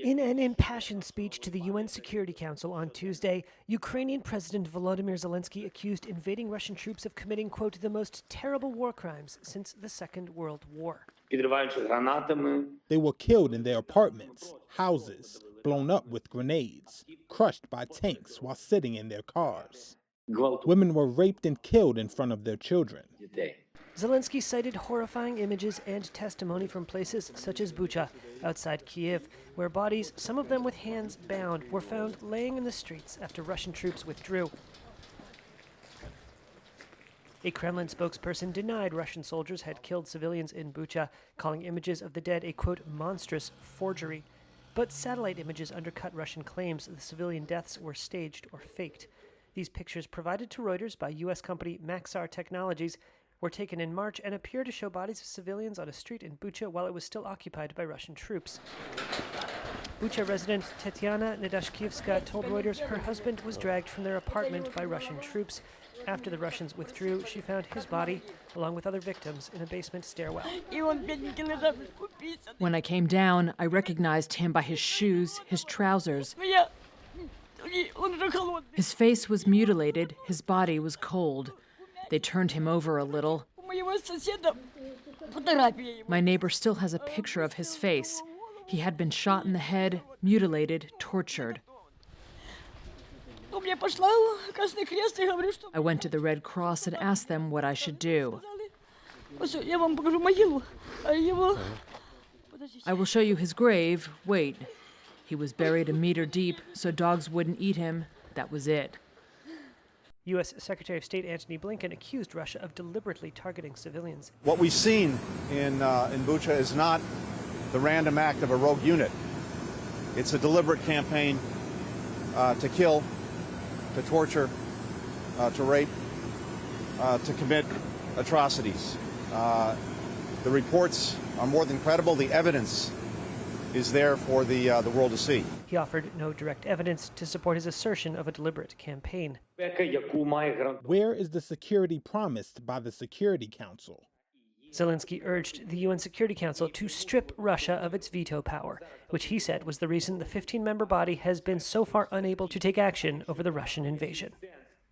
In an impassioned speech to the UN Security Council on Tuesday, Ukrainian President Volodymyr Zelenskiy accused invading Russian troops of committing, quote, the most terrible war crimes since the Second World War. They were killed in their apartments, houses, blown up with grenades, crushed by tanks while sitting in their cars. Women were raped and killed in front of their children. Zelensky cited horrifying images and testimony from places such as Bucha, outside Kiev, where bodies, some of them with hands bound, were found laying in the streets after Russian troops withdrew. A Kremlin spokesperson denied Russian soldiers had killed civilians in Bucha, calling images of the dead a, quote, monstrous forgery. But satellite images undercut Russian claims the civilian deaths were staged or faked. These pictures, provided to Reuters by U.S. company Maxar Technologies, were taken in March and appear to show bodies of civilians on a street in Bucha while it was still occupied by Russian troops. Bucha resident Tetiana Nedashkievska told Reuters her husband was dragged from their apartment by Russian troops. After the Russians withdrew, she found his body, along with other victims, in a basement stairwell. When I came down, I recognized him by his shoes, his trousers. His face was mutilated, his body was cold. They turned him over a little. My neighbor still has a picture of his face. He had been shot in the head, mutilated, tortured. I went to the Red Cross and asked them what I should do. I will show you his grave. Wait. He was buried a meter deep so dogs wouldn't eat him. That was it. U.S. Secretary of State Antony Blinken accused Russia of deliberately targeting civilians. What we've seen in Bucha is not the random act of a rogue unit. It's a deliberate campaign to kill, to torture, to rape, to commit atrocities. The reports are more than credible. The evidence is there for the world to see. He offered no direct evidence to support his assertion of a deliberate campaign. Where is the security promised by the Security Council? Zelensky urged the UN Security Council to strip Russia of its veto power, which he said was the reason the 15-member body has been so far unable to take action over the Russian invasion.